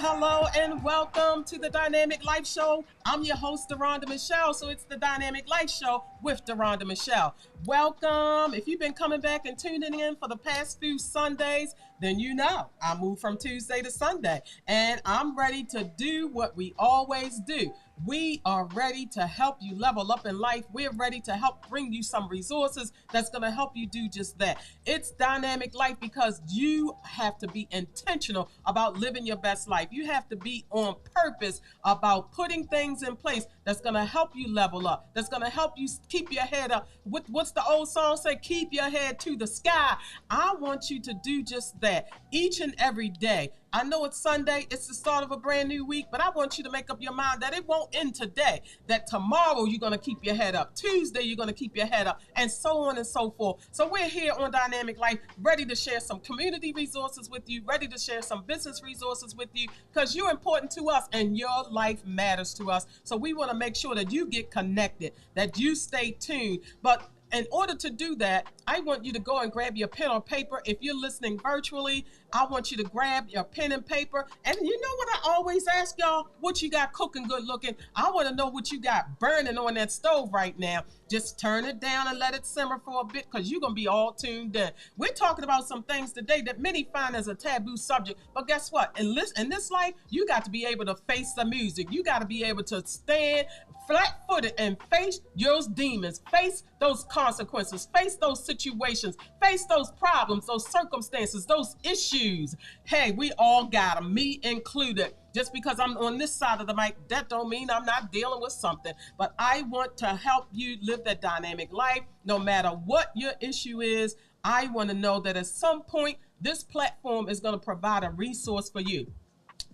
Hello, and welcome to the Dynamic Life Show. I'm your host, Deronda Michelle, so it's the Dynamic Life Show with Deronda Michelle. Welcome. If you've been coming back and tuning in for the past few Sundays, then you know I moved from Tuesday to Sunday, and I'm ready to do what we always do. We are ready to help you level up in life. We're ready to help bring you some resources that's going to help you do just that. It's Dynamic Life because you have to be intentional about living your best life. You have to be on purpose about putting things in place that's going to help you level up, that's going to help you keep your head up. What's the old song say? Keep your head to the sky. I want you to do just that each and every day. I know it's Sunday, it's the start of a brand new week, but I want you to make up your mind that it won't end today, that tomorrow you're going to keep your head up, Tuesday you're going to keep your head up, and so on and so forth. So we're here on Dynamic Life, ready to share some community resources with you, ready to share some business resources with you, because you're important to us and your life matters to us. So we want to make sure that you get connected, that you stay tuned. But in order to do that, I want you to go and grab your pen or paper. If you're listening virtually, I want you to grab your pen and paper. And you know what I always ask y'all? What you got cooking good looking? I want to know what you got burning on that stove right now. Just turn it down and let it simmer for a bit because you're going to be all tuned in. We're talking about some things today that many find as a taboo subject. But guess what? In this life, you got to be able to face the music. You got to be able to stand flat-footed and face those demons, face those consequences, face those situations, face those problems, those circumstances, those issues. Hey, we all got them, me included. Just because I'm on this side of the mic, that don't mean I'm not dealing with something. But I want to help you live that dynamic life. No matter what your issue is, I want to know that at some point, this platform is going to provide a resource for you.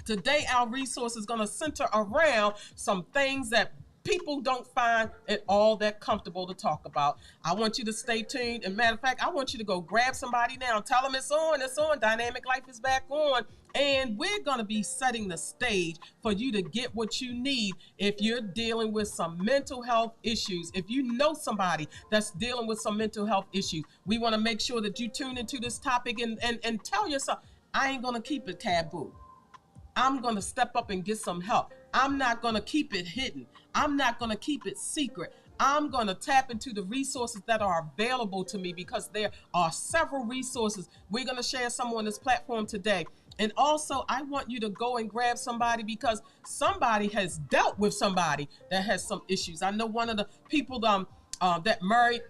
Today, our resource is going to center around some things that people don't find it all that comfortable to talk about. I want you to stay tuned. And matter of fact, I want you to go grab somebody now. Tell them it's on. Dynamic Life is back on. And we're going to be setting the stage for you to get what you need if you're dealing with some mental health issues. If you know somebody that's dealing with some mental health issues, we want to make sure that you tune into this topic and tell yourself, I ain't going to keep it taboo. I'm going to step up and get some help. I'm not going to keep it hidden. I'm not going to keep it secret. I'm going to tap into the resources that are available to me because there are several resources. We're going to share some on this platform today. And also, I want you to go and grab somebody because somebody has dealt with somebody that has some issues. I know one of the people that married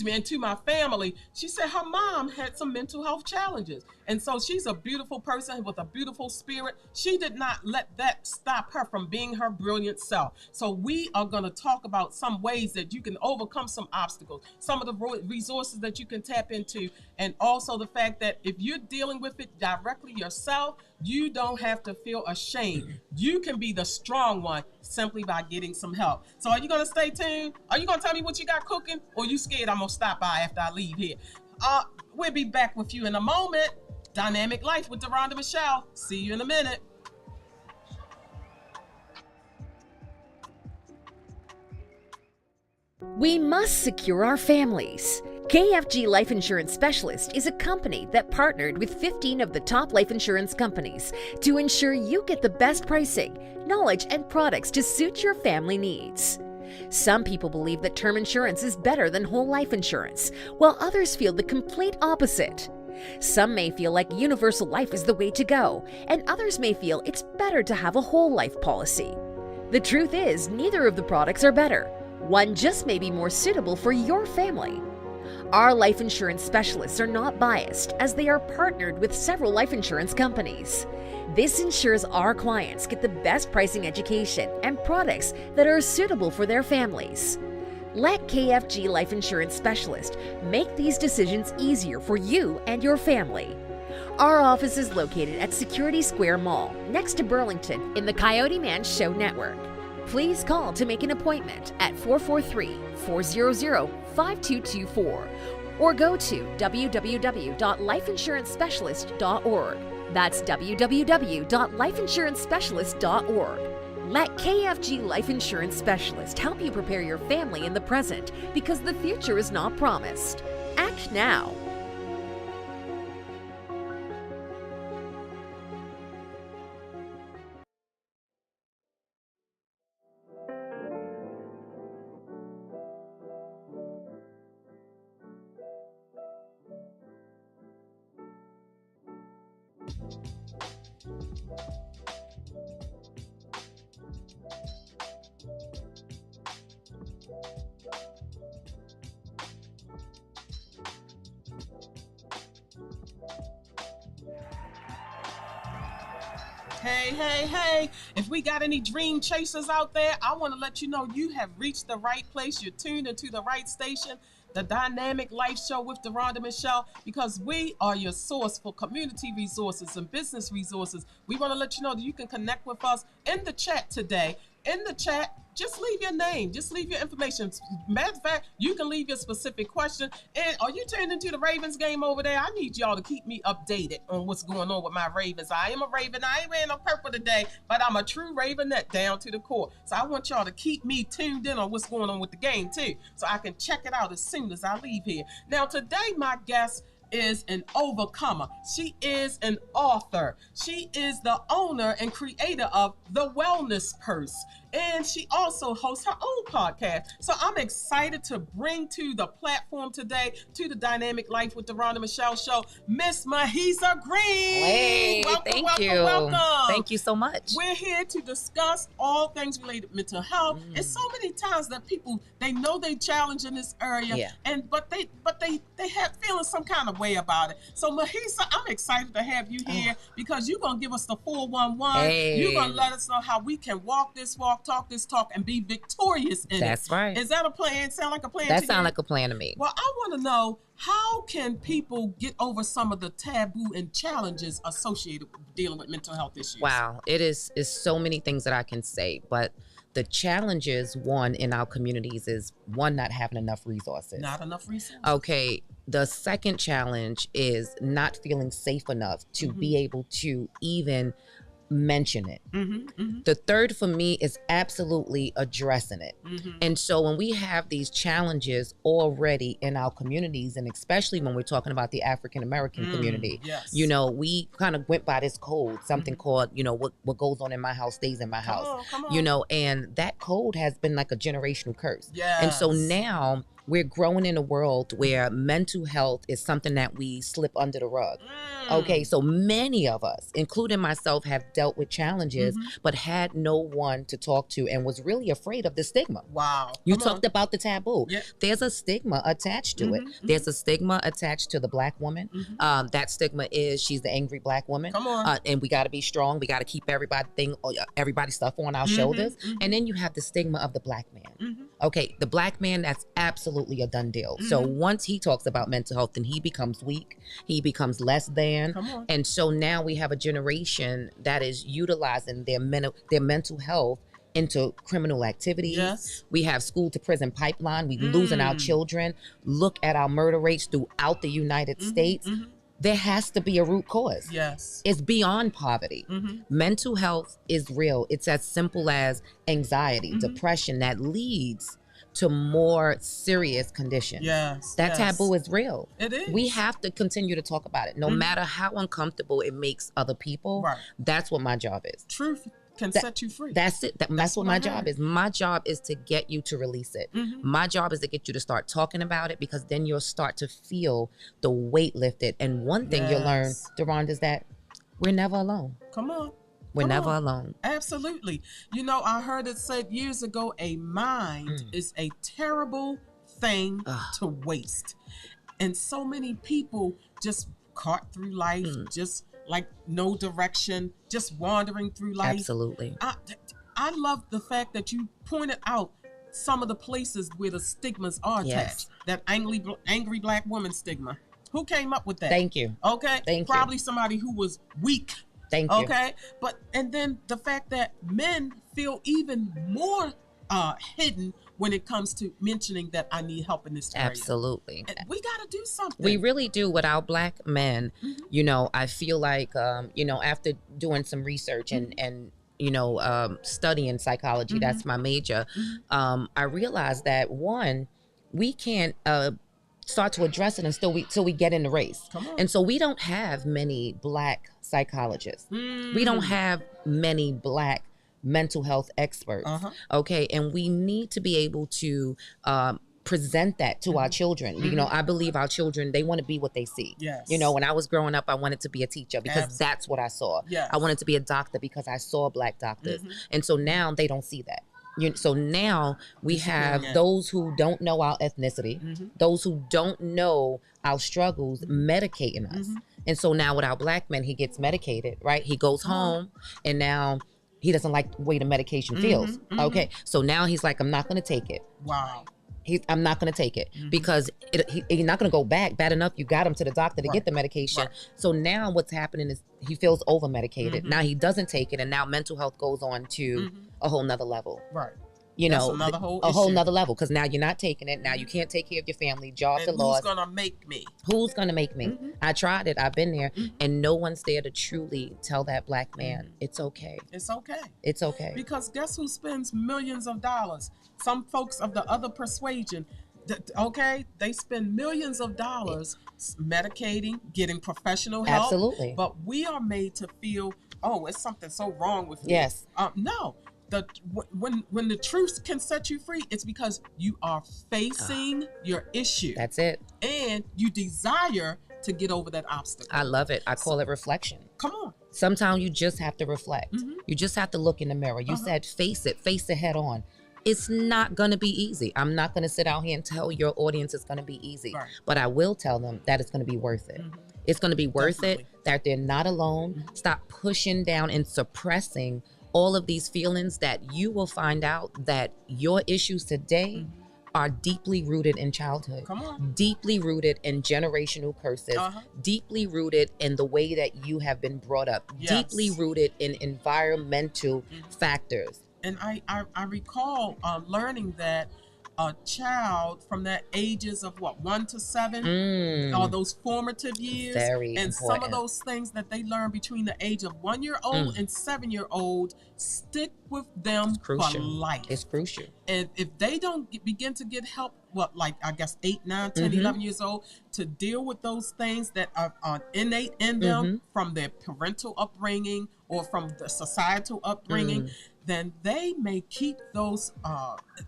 into my family, she said her mom had some mental health challenges. And so she's a beautiful person with a beautiful spirit. She did not let that stop her from being her brilliant self. So we are going to talk about some ways that you can overcome some obstacles, some of the resources that you can tap into, and also the fact that if you're dealing with it directly yourself, you don't have to feel ashamed. You can be the strong one simply by getting some help. So are you going to stay tuned? Are you going to tell me what you got cooking? Or you scared I'm going to stop by after I leave here? We'll be back with you in a moment. Dynamic Life with Deronda Michelle. See you in a minute. We must secure our families. KFG Life Insurance Specialist is a company that partnered with 15 of the top life insurance companies to ensure you get the best pricing, knowledge, and products to suit your family needs. Some people believe that term insurance is better than whole life insurance, while others feel the complete opposite. Some may feel like universal life is the way to go, and others may feel it's better to have a whole life policy. The truth is, neither of the products are better. One just may be more suitable for your family. Our life insurance specialists are not biased as they are partnered with several life insurance companies. This ensures our clients get the best pricing education and products that are suitable for their families. Let KFG Life Insurance Specialist make these decisions easier for you and your family. Our office is located at Security Square Mall, next to Burlington, in the CoyoteMan Show Network. Please call to make an appointment at 443-400-5224 or go to www.lifeinsurancespecialist.org. That's www.lifeinsurancespecialist.org. Let KFG Life Insurance Specialist help you prepare your family in the present because the future is not promised. Act now. Hey, if we got any dream chasers out there, I want to let you know you have reached the right place. You're tuned into the right station, the Dynamic Life Show with Deronda Michelle, because we are your source for community resources and business resources. We want to let you know that you can connect with us in the chat today. In the chat, just leave your name, just leave your information. Matter of fact, you can leave your specific question. And are you tuned into the Ravens game over there? I need y'all to keep me updated on what's going on with my Ravens. I am a Raven. I ain't wearing no purple today, but I'm a true Ravenette down to the core. So I want y'all to keep me tuned in on what's going on with the game too, so I can check it out as soon as I leave here. Now today, my guest is an overcomer. She is an author. She is the owner and creator of The Wellness Purse. And she also hosts her own podcast. So I'm excited to bring to the platform today, to the Dynamic Life with Deronda Michelle show, Miss Mahisa Green. Hey, welcome. Welcome. Thank you so much. We're here to discuss all things related to mental health. And so many times that people, they know they challenge in this area, but they have feeling some kind of way about it. So Mahisa, I'm excited to have you here because you're gonna give us the 411. Hey. You're gonna let us know how we can walk this walk, talk this talk, and be victorious in it. That's right. Is that a plan? Sound like a plan? That sounds like a plan to me. Well, I want to know, how can people get over some of the taboo and challenges associated with dealing with mental health issues? Wow, it is so many things that I can say, but the challenges, one, in our communities is, one, not having enough resources. Not enough resources. Okay. The second challenge is not feeling safe enough to be able to even mention it. The third for me is absolutely addressing it. And so when we have these challenges already in our communities, and especially when we're talking about the African American community, you know, we kind of went by this code, something called, you know, what goes on in my house stays in my house. Come on. You know, and that code has been like a generational curse. And so now we're growing in a world where mental health is something that we slip under the rug. Okay, so many of us, including myself, have dealt with challenges, but had no one to talk to and was really afraid of the stigma. Wow. You talked about the taboo. There's a stigma attached to it. There's a stigma attached to the Black woman. That stigma is she's the angry Black woman. Come on. And we got to be strong. We got to keep everybody's stuff on our shoulders. And then you have the stigma of the Black man. Okay, the Black man, that's absolutely a done deal. So once he talks about mental health, then he becomes weak. He becomes less than. And so now we have a generation that is utilizing their mental health into criminal activities. We have school to prison pipeline. We losing our children. Look at our murder rates throughout the United States. There has to be a root cause. It's beyond poverty. Mental health is real. It's as simple as anxiety, depression that leads to more serious conditions. That taboo is real. It is. We have to continue to talk about it, no matter how uncomfortable it makes other people. That's what my job is. Truth can set you free. That's it. That's what my job is. My job is to get you to release it. My job is to get you to start talking about it, because then you'll start to feel the weight lifted. And one thing you'll learn, Deronda, is that we're never alone. Come on. We're never alone. Absolutely. You know, I heard it said years ago, a mind is a terrible thing to waste. And so many people just caught through life, just like no direction, just wandering through life. Absolutely. I love the fact that you pointed out some of the places where the stigmas are attached. That angry Black woman stigma. Who came up with that? Thank you. Okay. Thank you. Probably somebody who was weak Thank you. Okay, but and then the fact that men feel even more hidden when it comes to mentioning that I need help in this area. Absolutely. And we got to do something. We really do. Without Black men, you know, I feel like, you know, after doing some research and you know, studying psychology, that's my major, I realized that, one, we can't start to address it until we get in the race. And so we don't have many Black psychologists. We don't have many Black mental health experts. Okay, and we need to be able to present that to our children. You know, I believe our children, they want to be what they see. You know, when I was growing up, I wanted to be a teacher because that's what I saw. I wanted to be a doctor because I saw Black doctors. And so now they don't see that. So now we have those who don't know our ethnicity, those who don't know our struggles, medicating us. And so now with our Black men, he gets medicated, right? He goes home and now he doesn't like the way the medication feels. Okay, so now he's like, I'm not going to take it. Wow. I'm not going to take it because he's not going to go back. Bad enough you got him to the doctor to get the medication. So now what's happening is he feels over medicated. Now he doesn't take it, and now mental health goes on to a whole nother level. You know, a whole nother level, because now you're not taking it. Now you can't take care of your family. Jobs are lost. Who's gonna make me? Who's gonna make me? I tried it. I've been there, and no one's there to truly tell that Black man it's okay. It's okay. It's okay. Because guess who spends millions of dollars? Some folks of the other persuasion. Okay, they spend millions of dollars medicating, getting professional help. Absolutely. But we are made to feel, oh, it's something so wrong with me. Yes. No. When the truth can set you free, it's because you are facing your issue. That's it. And you desire to get over that obstacle. I love it. I call it reflection. Come on. Sometimes you just have to reflect. You just have to look in the mirror. You said face it head on. It's not going to be easy. I'm not going to sit out here and tell your audience it's going to be easy. But I will tell them that it's going to be worth it. It's going to be worth it, that they're not alone. Stop pushing down and suppressing all of these feelings, that you will find out that your issues today are deeply rooted in childhood, deeply rooted in generational curses, deeply rooted in the way that you have been brought up, deeply rooted in environmental factors. And I recall learning that a child from that ages of 1 to 7, all those formative years, Very and important. some of those things that they learn between the age of 1-year-old and 7-year-old stick with them for life. It's crucial. And if they don't begin to get help, like I guess 8, 9, 10, 11 years old, to deal with those things that are innate in them from their parental upbringing or from the societal upbringing, then they may keep those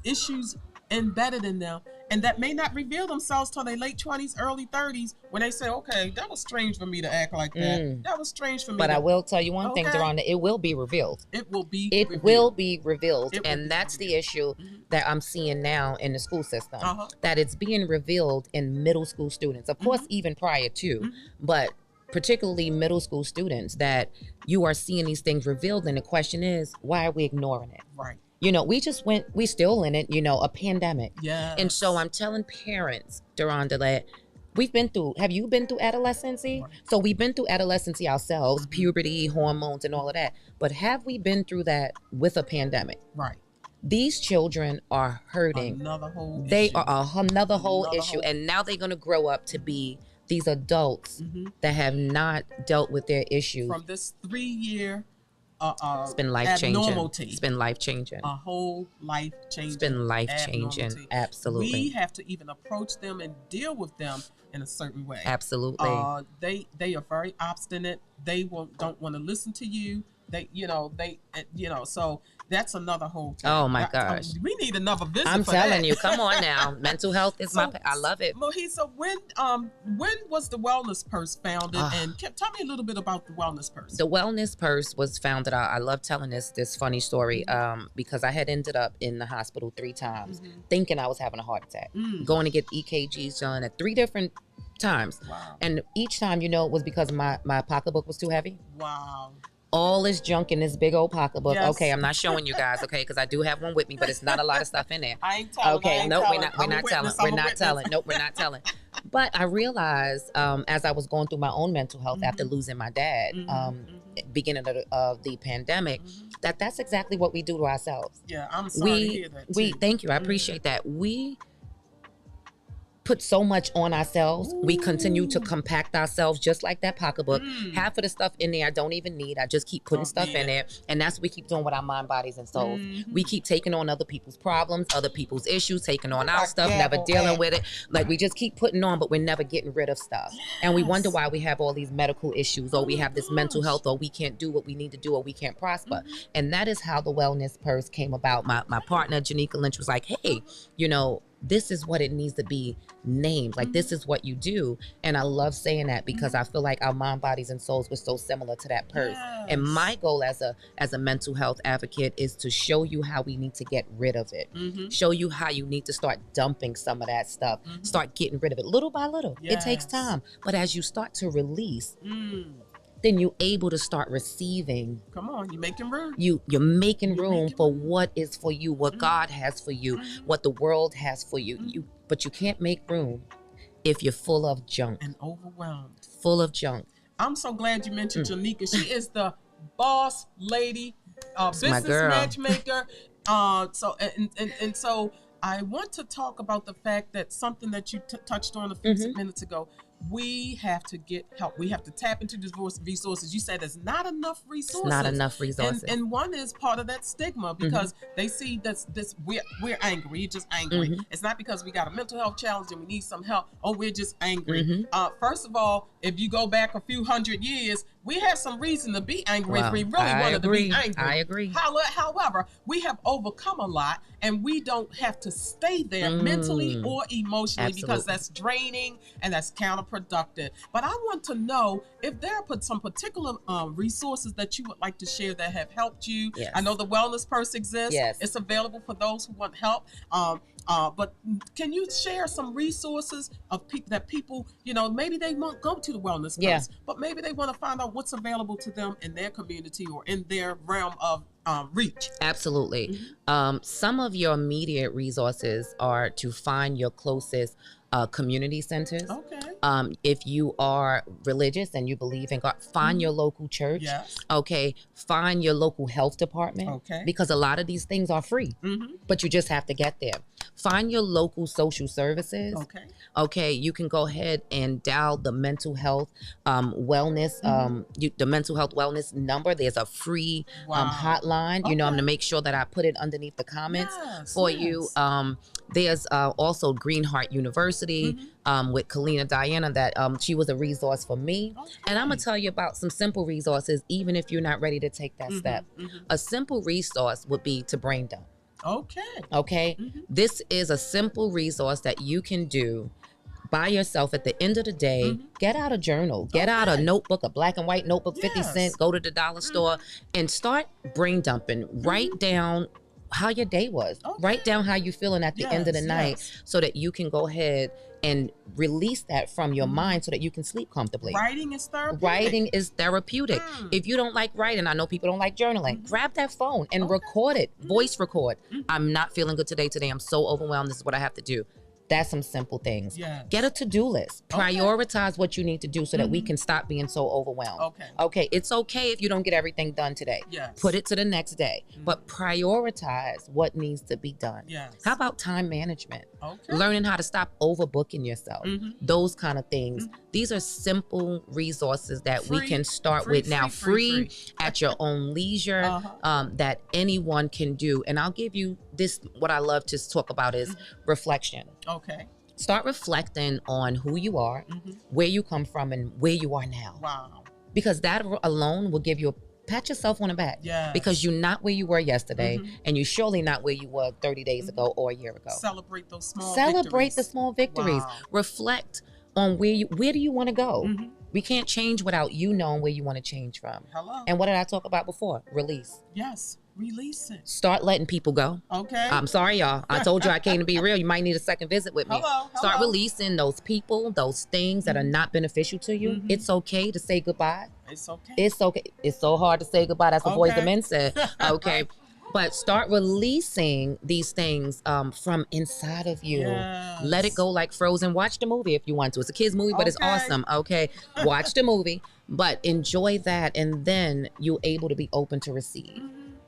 issues embedded in them, and that may not reveal themselves till their late 20s, early 30s, when they say, okay, that was strange for me to act like that. That was strange for me. But I will tell you one thing, Deronda, it will be revealed. It will be revealed. And that's the issue that I'm seeing now in the school system, that it's being revealed in middle school students. Of course, even prior to, but particularly middle school students, that you are seeing these things revealed. And the question is, why are we ignoring it? Right. You know, we still in it, you know, a pandemic. Yeah. And so I'm telling parents, Deronda, that have you been through adolescency? Right. So we've been through adolescency ourselves, puberty, hormones, and all of that. But have we been through that with a pandemic? Right. These children are hurting. Another whole issue. And now they're going to grow up to be these adults that have not dealt with their issues. From this 3-year it's been life-changing. abnormality. It's been life-changing. A whole life-changing. It's been life-changing. Absolutely. We have to even approach them and deal with them in a certain way. Absolutely. They are very obstinate. They don't want to listen to you. So that's another whole thing. Oh my gosh. We need another visit. I'm for telling that. you, come on now. Mental health is I love it. Mohisa, when was the Wellness Purse founded? And tell me a little bit about the Wellness Purse. The Wellness Purse was founded. I love telling this funny story because I had ended up in the hospital 3 times thinking I was having a heart attack, going to get EKGs done at 3 different times. Wow. And each time, it was because my pocketbook was too heavy. Wow. All this junk in this big old pocketbook. Yes. Okay, I'm not showing you guys, okay, because I do have one with me, but it's not a lot of stuff in there. I ain't telling. Okay, no, we're not telling. Nope, we're not telling. But I realized as I was going through my own mental health after losing my dad, beginning of the pandemic, that's exactly what we do to ourselves. Yeah, I'm sorry to hear that too. Thank you. I appreciate that. We put so much on ourselves. We continue to compact ourselves just like that pocketbook. Half of the stuff in there I don't even need. I just keep putting stuff in there. And that's what we keep doing with our mind, bodies, and souls. We keep taking on other people's problems, other people's issues, taking on our stuff, never dealing with it. Like we just keep putting on, but we're never getting rid of stuff. And we wonder why we have all these medical issues, or we have this mental health, or we can't do what we need to do, or we can't prosper. And that is how the wellness purse came about. My partner, Janika Lynch, was like, hey, you know, this is what it needs to be named. Like, this is what you do. And I love saying that because I feel like our mind, bodies, and souls were so similar to that purse. And my goal as a mental health advocate is to show you how we need to get rid of it. Show you how you need to start dumping some of that stuff. Start getting rid of it little by little. It takes time. But as you start to release, then you're able to start receiving. Come on, you're making room. You're making room for what is for you, what God has for you, what the world has for you. But you can't make room if you're full of junk. And overwhelmed. Full of junk. I'm so glad you mentioned Janika. She is the boss lady, business matchmaker. So I want to talk about the fact that something that you touched on a few minutes ago. We have to get help. We have to tap into these resources. You said there's not enough resources. It's not enough resources. And one is part of that stigma because they see this we're angry. You're just angry. It's not because we got a mental health challenge and we need some help. Oh, we're just angry. First of all, if you go back a few hundred years, we have some reason to be angry if we really wanted to be angry. I agree. However, we have overcome a lot and we don't have to stay there mentally or emotionally because that's draining and that's counterproductive. But I want to know if there are some particular resources that you would like to share that have helped you. Yes. I know the Wellness Purse exists. Yes. It's available for those who want help. But can you share some resources of that people, you know, maybe they won't go to the Wellness Purse, but maybe they want to find out what's available to them in their community or in their realm of reach? Absolutely. Some of your immediate resources are to find your closest community centers. Okay. If you are religious and you believe in God, find your local church. Yes. Okay. Find your local health department. Okay. Because a lot of these things are free, but you just have to get there. Find your local social services. Okay. Okay. You can go ahead and dial the mental health wellness, the mental health wellness number. There's a free hotline. You know, I'm going to make sure that I put it underneath the comments for you. There's also Greenheart University with Kalina Diana that she was a resource for me. And I'm going to tell you about some simple resources, even if you're not ready to take that step. A simple resource would be to brain dump. Okay. This is a simple resource that you can do by yourself at the end of the day. Get out a journal, get out a notebook, a black and white notebook, 50 cents, go to the dollar store and start brain dumping. Write down how your day was. Write down how you're feeling at the end of the night so that you can go ahead and release that from your mind so that you can sleep comfortably. Writing is therapeutic. Writing is therapeutic. If you don't like writing, I know people don't like journaling, grab that phone and record it, voice record. I'm not feeling good today. I'm so overwhelmed. This is what I have to do. That's some simple things. Get a to-do list. Prioritize what you need to do so that we can stop being so overwhelmed. Okay. It's okay if you don't get everything done today. Put it to the next day. But prioritize what needs to be done. How about time management? Learning how to stop overbooking yourself. Those kind of things. These are simple resources that we can start with now. Free at your own leisure, that anyone can do. And I'll give you this, what I love to talk about is reflection. Start reflecting on who you are, where you come from, and where you are now. Because that alone will give you a pat yourself on the back. Because you're not where you were yesterday, and you're surely not where you were 30 days ago or a year ago. Celebrate those small victories. The small victories. Reflect on where do you want to go. We can't change without you knowing where you want to change from. And what did I talk about before? Release. Release it. Start letting people go. I'm sorry, y'all. I told you I came to be real. You might need a second visit with me. Start releasing those people, those things that are not beneficial to you. It's okay to say goodbye. It's okay. It's so hard to say goodbye. That's what Boys the Men said. Okay. But start releasing these things from inside of you. Yes. Let it go like Frozen. Watch the movie if you want to. It's a kid's movie, but it's awesome. Okay. Watch the movie, but enjoy that. And then you're able to be open to receive.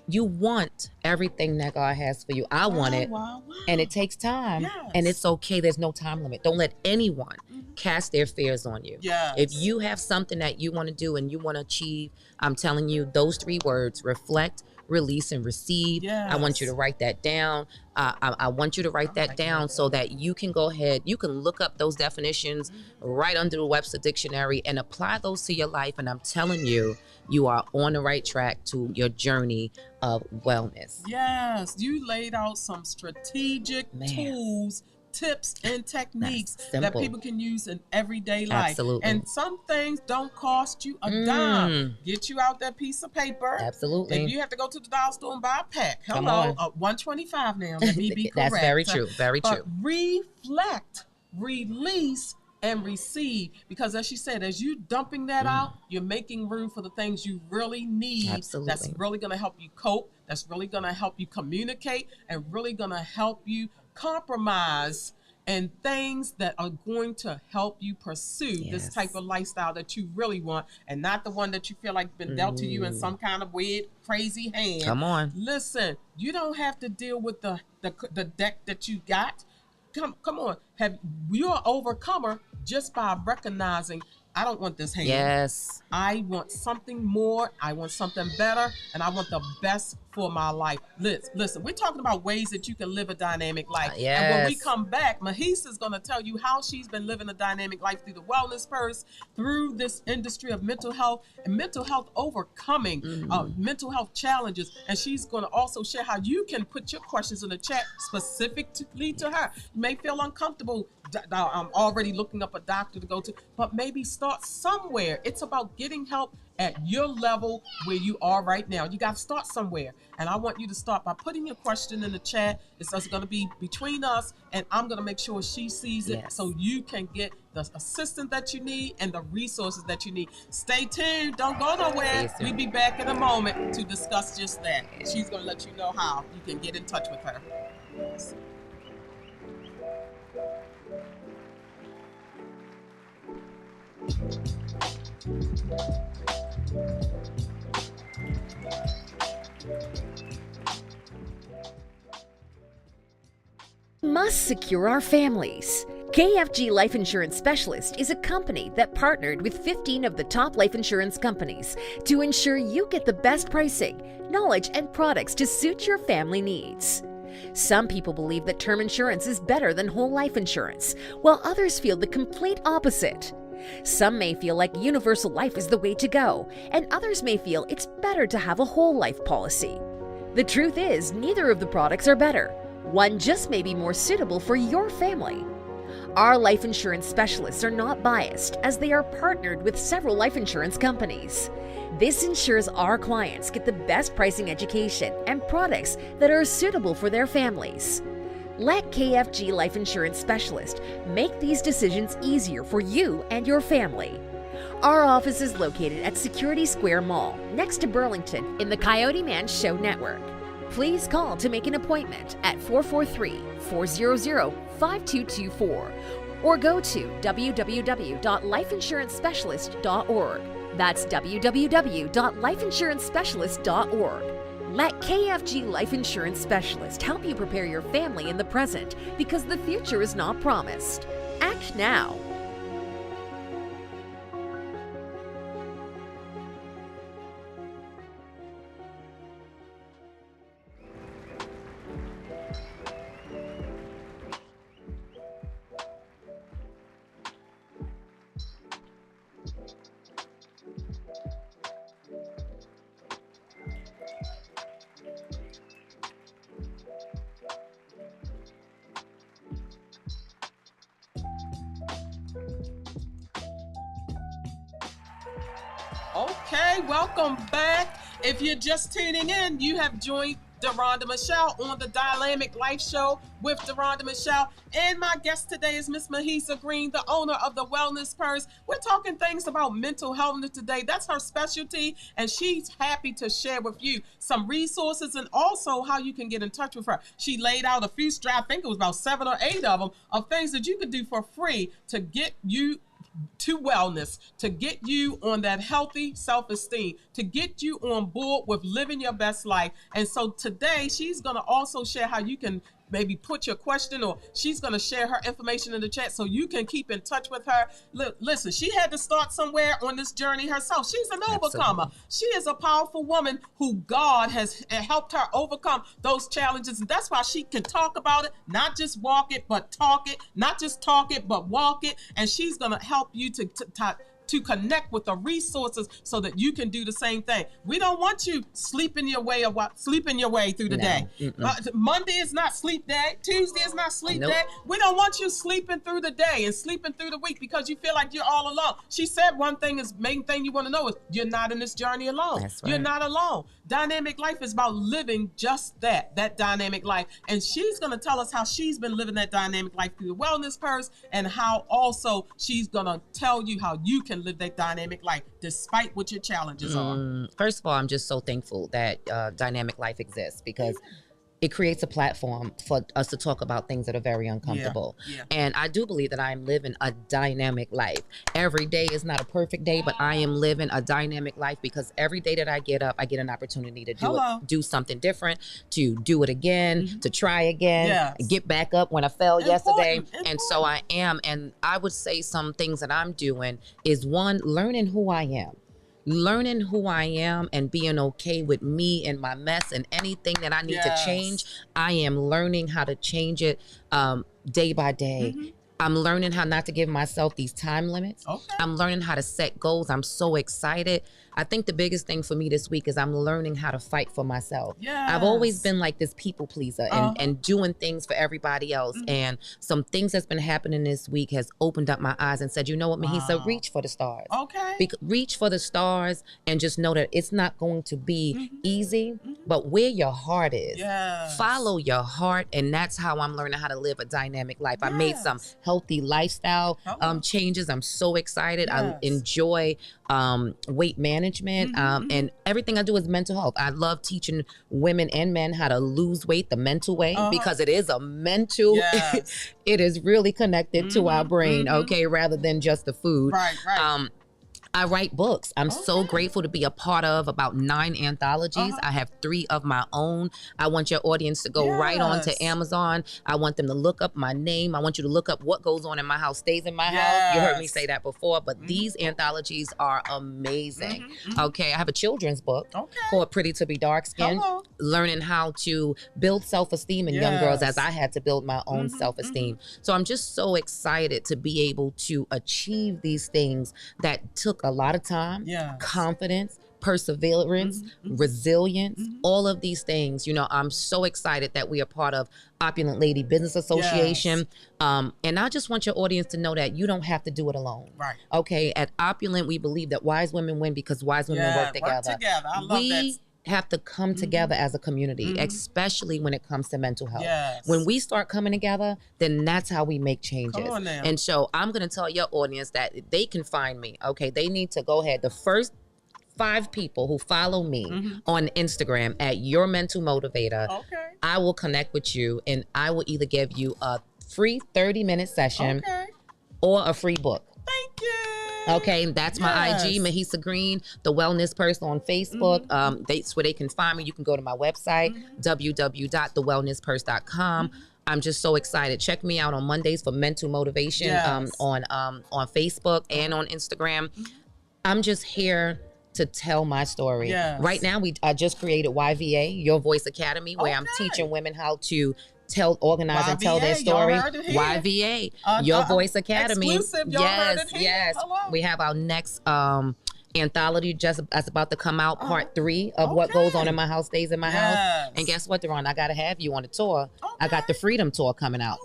You want everything that God has for you. I want it. Wow. And it takes time. Yes. And it's okay. There's no time limit. Don't let anyone cast their fears on you. Yes. If you have something that you want to do and you want to achieve, I'm telling you, those 3 words: reflect, release, and receive. Yes. I want you to write that down. I want you to write that down so that you can go ahead, you can look up those definitions right under the Webster Dictionary and apply those to your life. And I'm telling you, you are on the right track to your journey of wellness. Yes, you laid out some strategic tools, tips, and techniques that people can use in everyday life. Absolutely. And some things don't cost you a dime. Get you out that piece of paper. Absolutely. If you have to go to the dollar store and buy a pack, Come on. $125 now. Let me be correct. That's very true. Very but true. Reflect, release, and receive, because as she said, as you dumping that out, you're making room for the things you really need. Absolutely. That's really going to help you cope, that's really going to help you communicate, and really going to help you compromise and things that are going to help you pursue this type of lifestyle that you really want, and not the one that you feel like been dealt to you in some kind of weird, crazy hand. Come on. Listen, you don't have to deal with the deck that you got. Come on. You're an overcomer just by recognizing, I don't want this hand. Yes. I want something more. I want something better. And I want the best for my life. Listen, we're talking about ways that you can live a dynamic life. Yes. And when we come back, Mahisa is going to tell you how she's been living a dynamic life through the wellness purse, through this industry of mental health, and mental health overcoming mental health challenges. And she's going to also share how you can put your questions in the chat specifically to her. You may feel uncomfortable. I'm already looking up a doctor to go to, but maybe start somewhere. It's about getting help at your level where you are right now. You got to start somewhere. And I want you to start by putting your question in the chat. It's going to be between us, and I'm going to make sure she sees it so you can get the assistance that you need and the resources that you need. Stay tuned. Don't go nowhere. We'll be back in a moment to discuss just that. She's going to let you know how you can get in touch with her. Must secure our families. KFG Life Insurance Specialist is a company that partnered with 15 of the top life insurance companies to ensure you get the best pricing, knowledge, and products to suit your family needs. Some people believe that term insurance is better than whole life insurance, while others feel the complete opposite. Some may feel like universal life is the way to go, and others may feel it's better to have a whole life policy. The truth is, neither of the products are better. One just may be more suitable for your family. Our life insurance specialists are not biased, as they are partnered with several life insurance companies. This ensures our clients get the best pricing, education, and products that are suitable for their families. Let KFG Life Insurance Specialist make these decisions easier for you and your family. Our office is located at Security Square Mall, next to Burlington, in the CoyoteMan Show Network. Please call to make an appointment at 443-400-5224 or go to www.lifeinsurancespecialist.org. That's www.lifeinsurancespecialist.org. Let KFG Life Insurance Specialist help you prepare your family in the present, because the future is not promised. Act now. Okay, welcome back. If you're just tuning in, you have joined Deronda Michelle on the Dynamic Life Show with Deronda Michelle. And my guest today is Miss Mahisa Green, the owner of the Wellness Purse. We're talking things about mental health today. That's her specialty, and she's happy to share with you some resources and also how you can get in touch with her. She laid out a few I think it was about 7 or 8 of them, of things that you could do for free to get you to wellness, to get you on that healthy self-esteem, to get you on board with living your best life. And so today she's going to also share how you can maybe put your question, or she's going to share her information in the chat so you can keep in touch with her. Listen, she had to start somewhere on this journey herself. She's an overcomer. She is a powerful woman who God has helped her overcome those challenges. And that's why she can talk about it, not just walk it, but talk it, not just talk it, but walk it. And she's going to help you to connect with the resources so that you can do the same thing. We don't want you sleeping your way through the day. Monday is not sleep day. Tuesday is not sleep day. We don't want you sleeping through the day and sleeping through the week because you feel like you're all alone. She said one thing is main thing you want to know is you're not in this journey alone. That's right. You're not alone. Dynamic life is about living just that dynamic life. And she's going to tell us how she's been living that dynamic life through the Wellness Purse, and how also she's going to tell you how you can live that dynamic life despite what your challenges are. First of all, I'm just so thankful that Dynamic Life exists, because it creates a platform for us to talk about things that are very uncomfortable. And I do believe that I am living a dynamic life. Every day is not a perfect day, but I am living a dynamic life, because every day that I get up, I get an opportunity to do something different, to do it again, to try again, get back up when I fell yesterday. And so I am. And I would say some things that I'm doing is, one, learning who I am. Learning who I am and being okay with me and my mess, and anything that I need to change, I am learning how to change it day by day. I'm learning how not to give myself these time limits. I'm learning how to set goals. I'm so excited. I think the biggest thing for me this week is I'm learning how to fight for myself. I've always been like this people pleaser and doing things for everybody else. And some things that's been happening this week has opened up my eyes and said, you know what, Mahisa, reach for the stars. Reach for the stars, and just know that it's not going to be easy, but where your heart is, follow your heart. And that's how I'm learning how to live a dynamic life. I made some healthy lifestyle changes. I'm so excited. I enjoy weight management, and everything I do is mental health. I love teaching women and men how to lose weight the mental way, because it is a mental, it is really connected to our brain, rather than just the food. I write books. I'm so grateful to be a part of about 9 anthologies. I have 3 of my own. I want your audience to go right on to Amazon. I want them to look up my name. I want you to look up What Goes On in My House Stays in My House. You heard me say that before, but these anthologies are amazing. I have a children's book called Pretty to Be Dark Skinned, learning how to build self-esteem in young girls, as I had to build my own self-esteem. So I'm just so excited to be able to achieve these things that took a lot of time, confidence, perseverance, resilience, all of these things. You know, I'm so excited that we are part of Opulent Lady Business Association. And I just want your audience to know that you don't have to do it alone. At Opulent, we believe that wise women win because wise women work together. I love that. Have to come together as a community, especially when it comes to mental health. When we start coming together, then that's how we make changes. And so I'm going to tell your audience that they can find me. They need to go ahead. The first 5 people who follow me on Instagram at Your Mental Motivator, I will connect with you, and I will either give you a free 30-minute session or a free book. Thank you. That's my IG, Mahisa Green, the Wellness Purse on Facebook. That's where they can find me. You can go to my website, www.thewellnesspurse.com. I'm just so excited. Check me out on Mondays for mental motivation on Facebook and on Instagram. I'm just here to tell my story. Right now, I just created YVA, Your Voice Academy, where I'm teaching women how to organize YVA, and tell their story. YVA, Your Voice Academy. Exclusive, yes. We have our next anthology that's about to come out, part 3 of What Goes On in My House Stays in My House. And guess what, Deron? I gotta have you on the tour. I got the Freedom Tour coming out.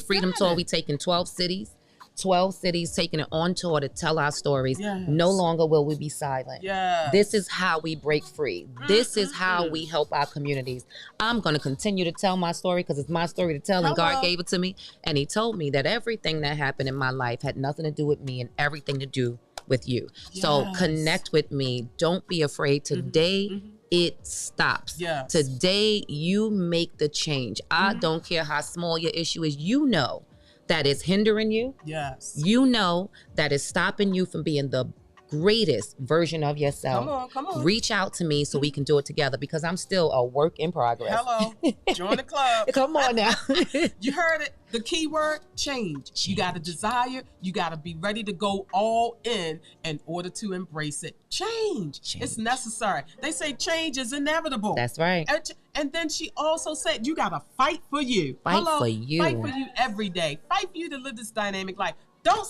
Freedom Tour. We taking 12 cities. 12 cities, taking it on tour to tell our stories. Yes. No longer will we be silent. Yes. This is how we break free. This is how we help our communities. I'm going to continue to tell my story because it's my story to tell, and God gave it to me. And he told me that everything that happened in my life had nothing to do with me and everything to do with you. Yes. So connect with me. Don't be afraid. Today, it stops. Yes. Today, you make the change. I don't care how small your issue is. You know that is hindering you. Yes. You know that is stopping you from being the greatest version of yourself. Come on. Reach out to me so we can do it together because I'm still a work in progress. Hello. Join the club. Come on now. You heard it. The key word, change. You got to desire. You got to be ready to go all in order to embrace it. Change. It's necessary. They say change is inevitable. That's right. And then she also said, you got to fight for you. Fight for you. Fight for you every day. Fight for you to live this dynamic life. Don't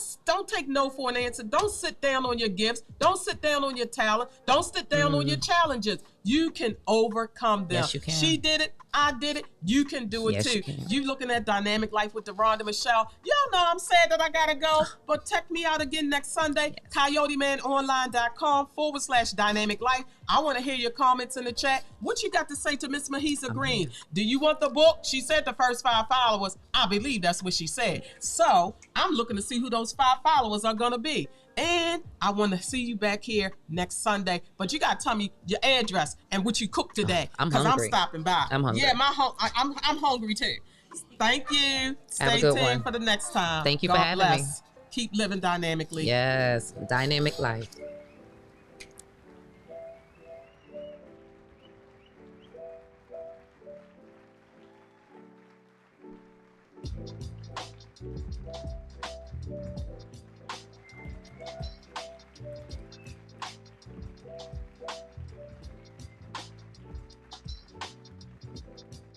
take no for an answer. Don't sit down on your gifts. Don't sit down on your talent. Don't sit down on your challenges. You can overcome them. Yes, you can. She did it. I did it. You can do it too. You looking at Dynamic Life with Deronda Michelle. Y'all know I'm sad that I gotta go, but check me out again next Sunday. CoyoteManOnline.com/Dynamic Life. I want to hear your comments in the chat. What you got to say to Miss Mahisa Green? Do you want the book? She said the first 5 followers. I believe that's what she said. So I'm looking to see who those 5 followers are gonna be. And I want to see you back here next Sunday. But you got to tell me your address and what you cooked today. Because I'm stopping by. I'm hungry. Yeah, I'm hungry too. Thank you. Stay tuned for the next time. Thank you for having me. Keep living dynamically. Yes, dynamic life.